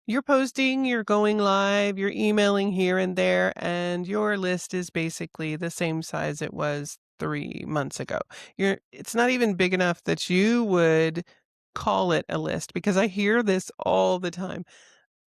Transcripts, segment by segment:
You're posting, you're going live, you're emailing here and there, and your list is basically the same size it was 3 months ago. It's not even big enough that you would call it a list because I hear this all the time.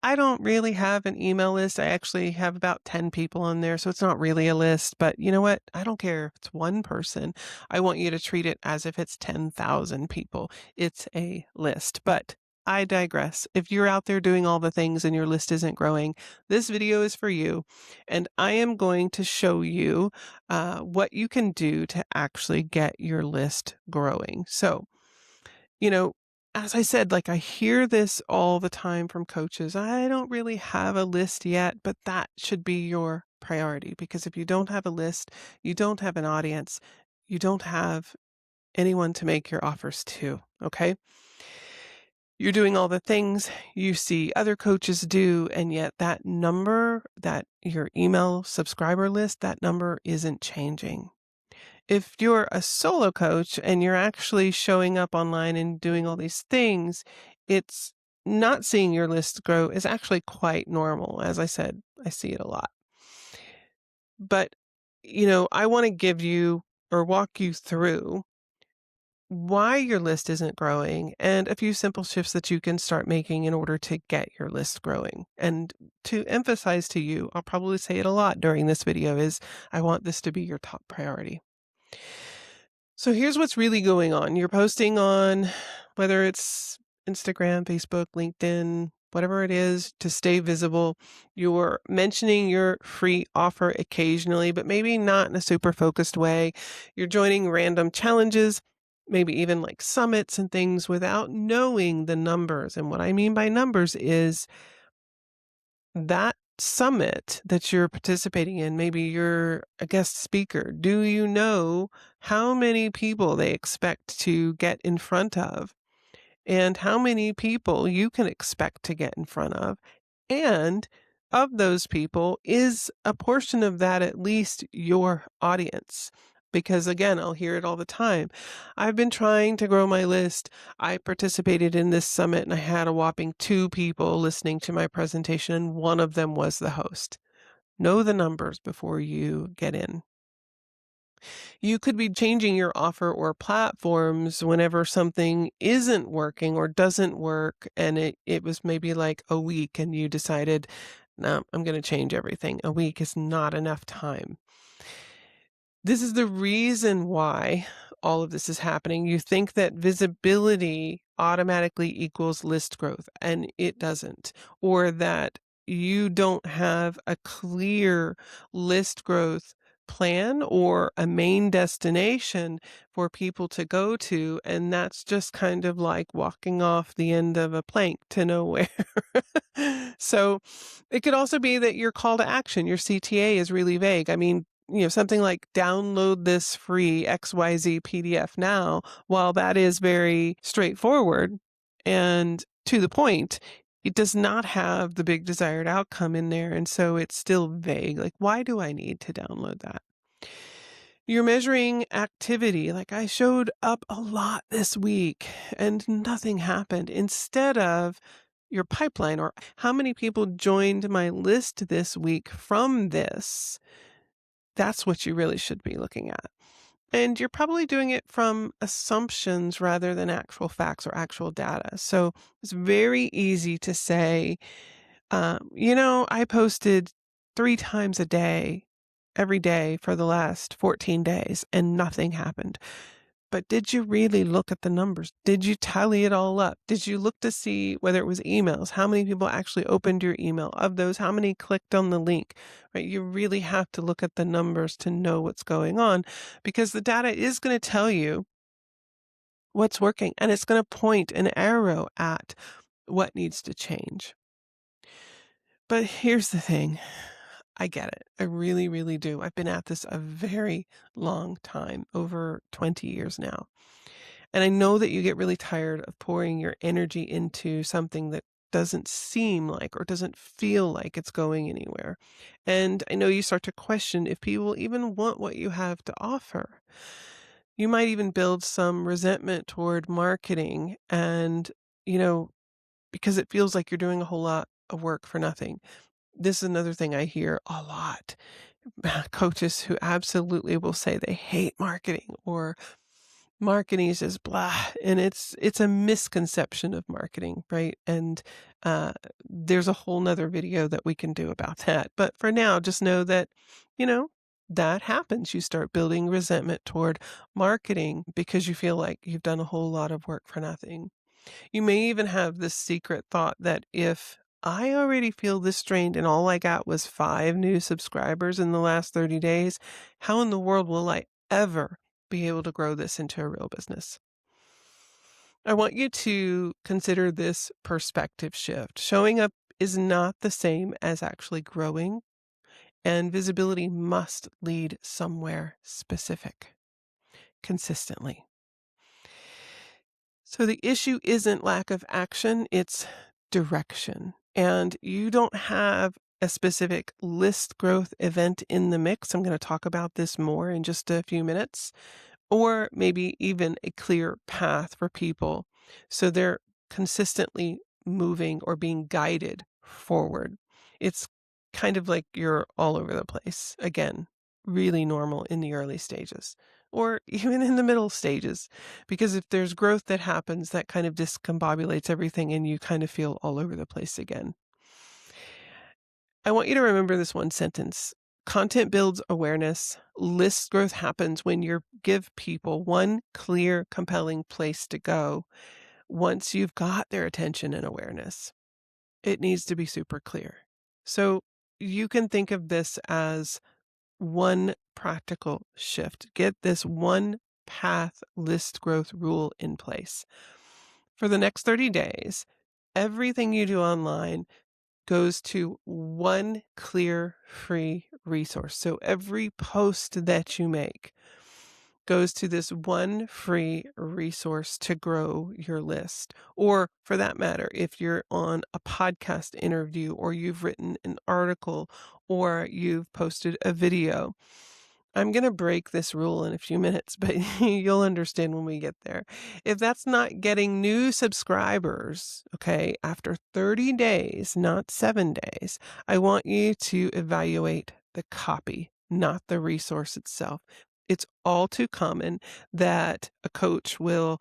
I don't really have an email list. I actually have about 10 people on there, so it's not really a list, but you know what? I don't care if it's one person. I want you to treat it as if it's 10,000 people. It's a list, but I digress. If you're out there doing all the things and your list isn't growing, this video is for you, and I am going to show you what you can do to actually get your list growing. So, you know, as I said, like I hear this all the time from coaches. I don't really have a list yet, but that should be your priority because if you don't have a list, you don't have an audience, you don't have anyone to make your offers to. Okay. You're doing all the things you see other coaches do, and yet that number, that your email subscriber list, that number isn't changing. If you're a solo coach and you're actually showing up online and doing all these things, it's not seeing your list grow is actually quite normal. As I said, I see it a lot. But, I want to give you or walk you through why your list isn't growing and a few simple shifts that you can start making in order to get your list growing. And to emphasize to you, I'll probably say it a lot during this video, is I want this to be your top priority. So here's what's really going on. You're posting on whether it's Instagram, Facebook, LinkedIn, whatever it is to stay visible. You're mentioning your free offer occasionally, but maybe not in a super focused way. You're joining random challenges, maybe even like summits and things without knowing the numbers. And what I mean by numbers is that summit that you're participating in, maybe you're a guest speaker. Do you know how many people they expect to get in front of and how many people you can expect to get in front of? And of those people, is a portion of that at least your audience? Because again, I'll hear it all the time. I've been trying to grow my list. I participated in this summit and I had a whopping 2 people listening to my presentation, and one of them was the host. Know the numbers before you get in. You could be changing your offer or platforms whenever something isn't working or doesn't work, and it was maybe like a week and you decided, no, I'm going to change everything. A week is not enough time. This is the reason why all of this is happening. You think that visibility automatically equals list growth, and it doesn't. Or that you don't have a clear list growth plan or a main destination for people to go to, and that's just kind of like walking off the end of a plank to nowhere. So it could also be that your call to action, your CTA, is really vague. I mean, something like download this free XYZ PDF now, while that is very straightforward and to the point, it does not have the big desired outcome in there. And so it's still vague. Like, why do I need to download that? You're measuring activity. Like, I showed up a lot this week and nothing happened. Instead of your pipeline, or how many people joined my list this week from this, that's what you really should be looking at. And you're probably doing it from assumptions rather than actual facts or actual data. So it's very easy to say, I posted 3 times a day, every day for the last 14 days, and nothing happened. But did you really look at the numbers? Did you tally it all up? Did you look to see whether it was emails? How many people actually opened your email? Of those, how many clicked on the link? Right? You really have to look at the numbers to know what's going on, because the data is going to tell you what's working, and it's going to point an arrow at what needs to change. But here's the thing. I get it. I really, really do. I've been at this a very long time, over 20 years now. And I know that you get really tired of pouring your energy into something that doesn't seem like or doesn't feel like it's going anywhere. And I know you start to question if people even want what you have to offer. You might even build some resentment toward marketing and, because it feels like you're doing a whole lot a work for nothing. This is another thing I hear a lot. Coaches who absolutely will say they hate marketing, or marketing is just blah, and it's a misconception of marketing, right? And there's a whole nother video that we can do about that. But for now, just know that, you know, that happens. You start building resentment toward marketing because you feel like you've done a whole lot of work for nothing. You may even have this secret thought that if I already feel this strained and all I got was 5 new subscribers in the last 30 days, how in the world will I ever be able to grow this into a real business? I want you to consider this perspective shift. Showing up is not the same as actually growing, and visibility must lead somewhere specific consistently. So the issue isn't lack of action, it's direction. And you don't have a specific list growth event in the mix. I'm going to talk about this more in just a few minutes, or maybe even a clear path for people so they're consistently moving or being guided forward. It's kind of like you're all over the place. Again, really normal in the early stages or even in the middle stages, because if there's growth that happens, that kind of discombobulates everything and you kind of feel all over the place again. I want you to remember this one sentence. Content builds awareness. List growth happens when you give people one clear, compelling place to go. Once you've got their attention and awareness, it needs to be super clear. So you can think of this as one practical shift. Get this one path list growth rule in place. For the next 30 days, everything you do online goes to one clear free resource. So every post that you make goes to this one free resource to grow your list. Or for that matter, if you're on a podcast interview or you've written an article or you've posted a video. I'm going to break this rule in a few minutes, but you'll understand when we get there. If that's not getting new subscribers, okay, after 30 days, not 7 days, I want you to evaluate the copy, not the resource itself. It's all too common that a coach will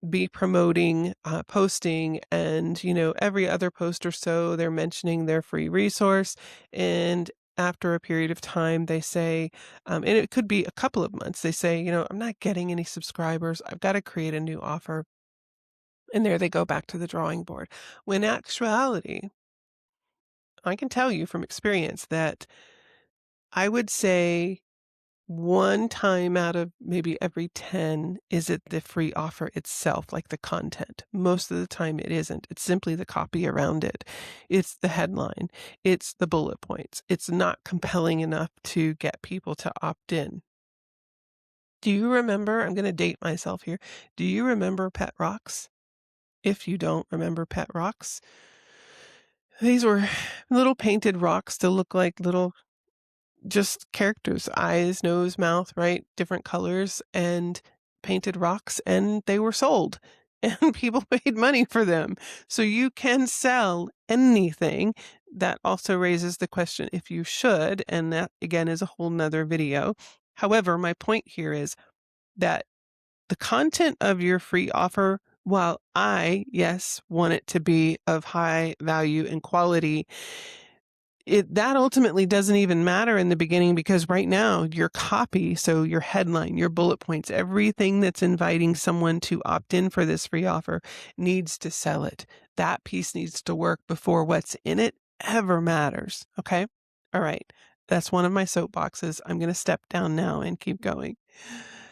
be promoting, posting, and, every other post or so, they're mentioning their free resource. And after a period of time, they say, and it could be a couple of months, they say, I'm not getting any subscribers. I've got to create a new offer. And there they go back to the drawing board. When actuality, I can tell you from experience that I would say one time out of maybe every 10 is it the free offer itself, like the content. Most of the time it isn't. It's simply the copy around it. It's the headline. It's the bullet points. It's not compelling enough to get people to opt in. Do you remember, I'm going to date myself here. Do you remember Pet Rocks? If you don't remember Pet Rocks, these were little painted rocks that look like little just characters, eyes, nose, mouth, right? Different colors and painted rocks, and they were sold and people paid money for them. So you can sell anything. That also raises the question if you should, and that again is a whole nother video. However, my point here is that the content of your free offer, while I, yes, want it to be of high value and quality, that ultimately doesn't even matter in the beginning, because right now your copy, so your headline, your bullet points, everything that's inviting someone to opt in for this free offer needs to sell it. That piece needs to work before what's in it ever matters. Okay. All right. That's one of my soapboxes. I'm going to step down now and keep going.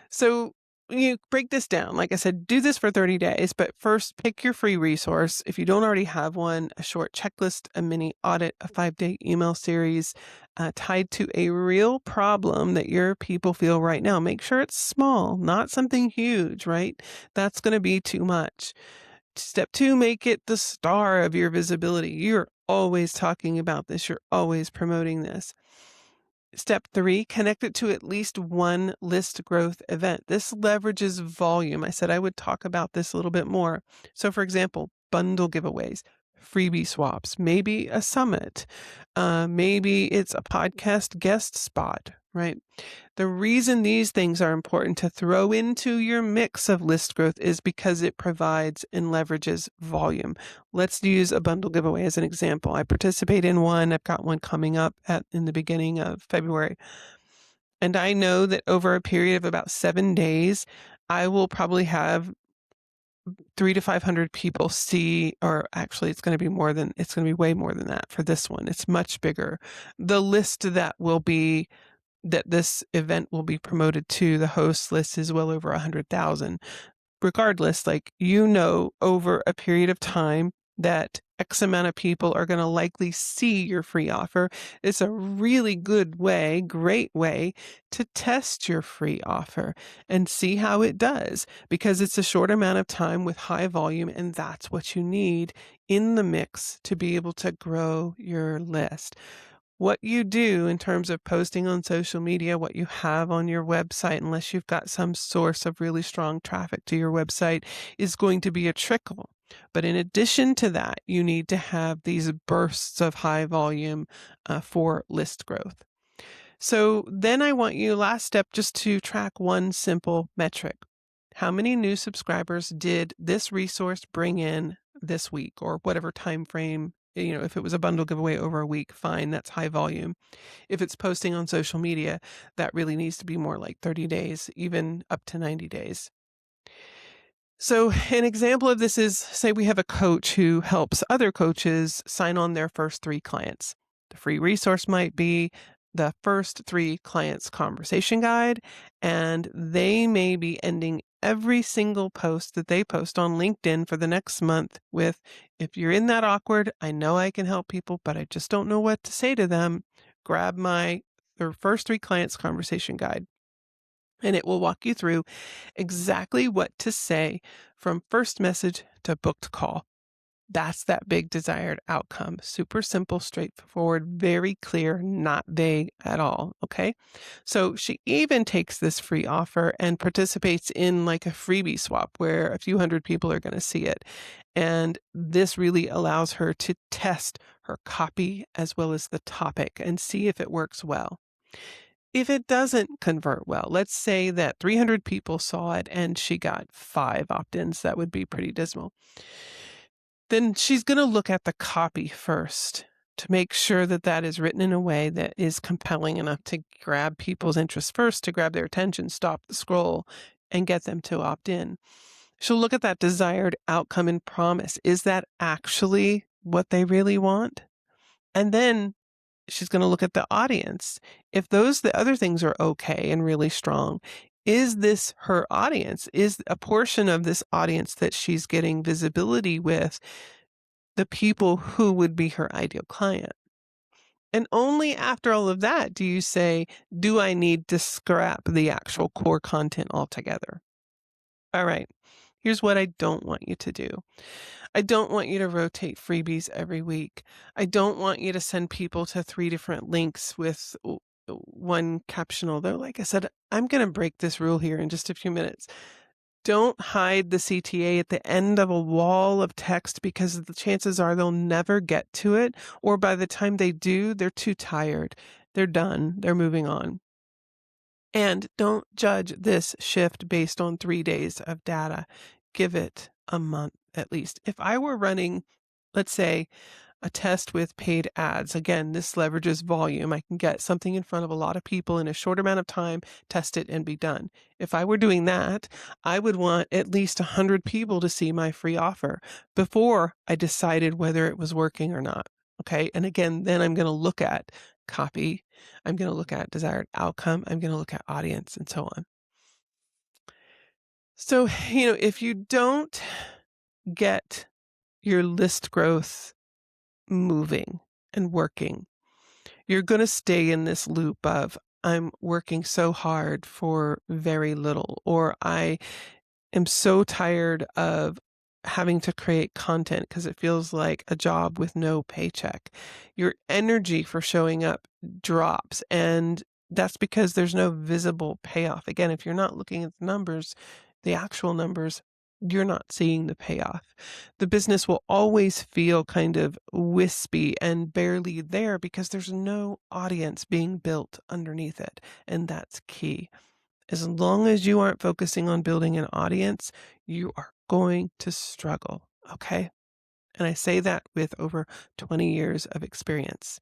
So you break this down. Like I said, do this for 30 days, but first pick your free resource. If you don't already have one, a short checklist, a mini audit, a 5-day email series tied to a real problem that your people feel right now. Make sure it's small, not something huge, right? That's going to be too much. Step 2, make it the star of your visibility. You're always talking about this. You're always promoting this. Step 3, connect it to at least one list growth event. This leverages volume. I said I would talk about this a little bit more. So for example, bundle giveaways, freebie swaps, maybe a summit, maybe it's a podcast guest spot, right? The reason these things are important to throw into your mix of list growth is because it provides and leverages volume. Let's use a bundle giveaway as an example. I participate in one. I've got one coming up in the beginning of February. And I know that over a period of about 7 days, I will probably have 300 to 500 people see, or actually it's going to be way more than that for this one. It's much bigger. The list that this event will be promoted to, the host list, is well over 100,000. Regardless, over a period of time that X amount of people are going to likely see your free offer. It's a really great way to test your free offer and see how it does, because it's a short amount of time with high volume, and that's what you need in the mix to be able to grow your list. What you do in terms of posting on social media, what you have on your website, unless you've got some source of really strong traffic to your website, is going to be a trickle. But in addition to that, you need to have these bursts of high volume for list growth. So then I want you, last step, just to track one simple metric. How many new subscribers did this resource bring in this week, or whatever time frame? If it was a bundle giveaway over a week, fine, that's high volume. If it's posting on social media, that really needs to be more like 30 days, even up to 90 days. So an example of this is, say we have a coach who helps other coaches sign on their first 3 clients. The free resource might be the first 3 clients conversation guide, and they may be ending every single post that they post on LinkedIn for the next month with, if you're in that awkward, I know I can help people, but I just don't know what to say to them, grab their first 3 clients conversation guide. And it will walk you through exactly what to say from first message to booked call. That's that big desired outcome. Super simple, straightforward, very clear, not vague at all. Okay. So she even takes this free offer and participates in like a freebie swap where a few hundred people are going to see it. And this really allows her to test her copy as well as the topic and see if it works well. If it doesn't convert well, let's say that 300 people saw it and she got 5 opt-ins, that would be pretty dismal. Then she's going to look at the copy first to make sure that that is written in a way that is compelling enough to grab people's interest first, to grab their attention, stop the scroll, and get them to opt in. She'll look at that desired outcome and promise. Is that actually what they really want? And then she's going to look at the audience. If the other things are okay and really strong, is this her audience? Is a portion of this audience that she's getting visibility with the people who would be her ideal client? And only after all of that do you say, do I need to scrap the actual core content altogether? All right, here's what I don't want you to do. I don't want you to rotate freebies every week. I don't want you to send people to 3 different links with one caption, although, like I said, I'm going to break this rule here in just a few minutes. Don't hide the CTA at the end of a wall of text, because the chances are they'll never get to it, or by the time they do, they're too tired. They're done. They're moving on. And don't judge this shift based on 3 days of data. Give it a month at least. If I were running, let's say, a test with paid ads, again, this leverages volume. I can get something in front of a lot of people in a short amount of time, test it, and be done. If I were doing that, I would want at least 100 people to see my free offer before I decided whether it was working or not. Okay. And again, then I'm going to look at copy. I'm going to look at desired outcome. I'm going to look at audience, and so on. So, if you don't get your list growth moving and working, you're going to stay in this loop of, I'm working so hard for very little, or I am so tired of having to create content because it feels like a job with no paycheck. Your energy for showing up drops, and that's because there's no visible payoff. Again, if you're not looking at the numbers, the actual numbers, you're not seeing the payoff. The business will always feel kind of wispy and barely there because there's no audience being built underneath it. And that's key. As long as you aren't focusing on building an audience, you are going to struggle. Okay. And I say that with over 20 years of experience.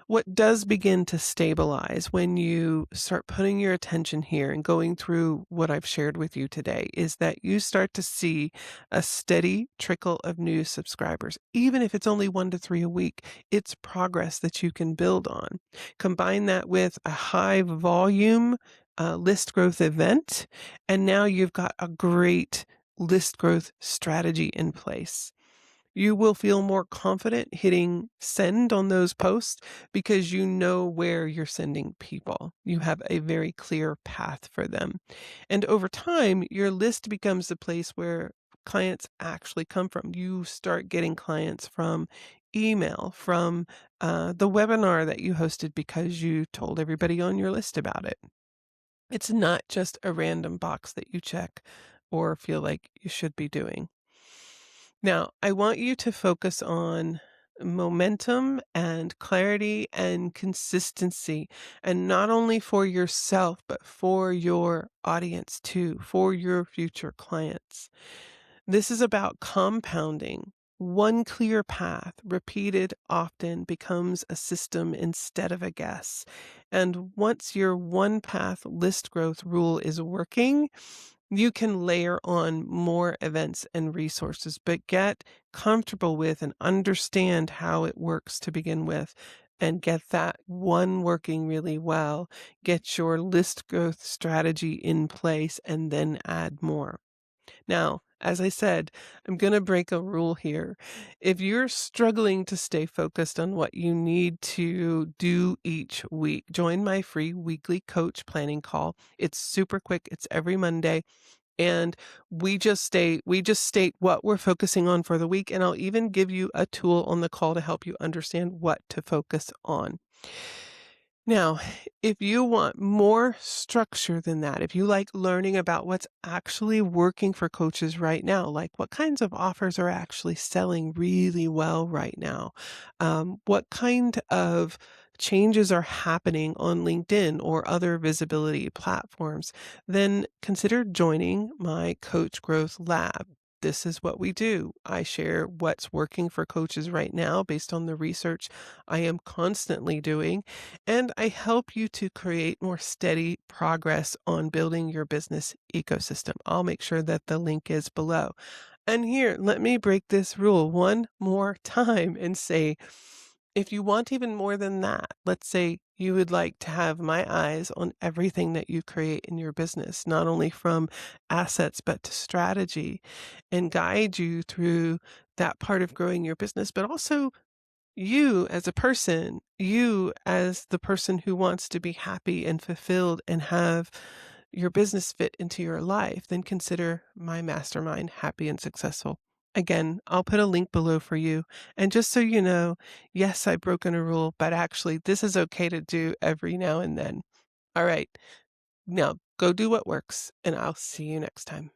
What does begin to stabilize when you start putting your attention here and going through what I've shared with you today is that you start to see a steady trickle of new subscribers. Even if it's only 1 to 3 a week, it's progress that you can build on. Combine that with a high volume list growth event, and now you've got a great list growth strategy in place. You will feel more confident hitting send on those posts because you know where you're sending people. You have a very clear path for them. And over time, your list becomes the place where clients actually come from. You start getting clients from email, from the webinar that you hosted because you told everybody on your list about it. It's not just a random box that you check or feel like you should be doing. Now, I want you to focus on momentum and clarity and consistency, and not only for yourself, but for your audience too, for your future clients. This is about compounding. One clear path, repeated often, becomes a system instead of a guess. And once your one path list growth rule is working, you can layer on more events and resources, but get comfortable with and understand how it works to begin with and get that one working really well. Get your list growth strategy in place and then add more. Now, as I said, I'm going to break a rule here. If you're struggling to stay focused on what you need to do each week, join my free weekly coach planning call. It's super quick. It's every Monday. And we just state what we're focusing on for the week. And I'll even give you a tool on the call to help you understand what to focus on. Now, if you want more structure than that, if you like learning about what's actually working for coaches right now, like what kinds of offers are actually selling really well right now, what kind of changes are happening on LinkedIn or other visibility platforms, then consider joining my Coach Growth Lab. This is what we do. I share what's working for coaches right now based on the research I am constantly doing, and I help you to create more steady progress on building your business ecosystem. I'll make sure that the link is below. And here, let me break this rule one more time and say, if you want even more than that, let's say you would like to have my eyes on everything that you create in your business, not only from assets, but to strategy, and guide you through that part of growing your business, but also you as a person, you as the person who wants to be happy and fulfilled and have your business fit into your life, then consider my mastermind, Happy and Successful. Again, I'll put a link below for you. And just so you know, yes, I've broken a rule, but actually, this is okay to do every now and then. All right, now go do what works, and I'll see you next time.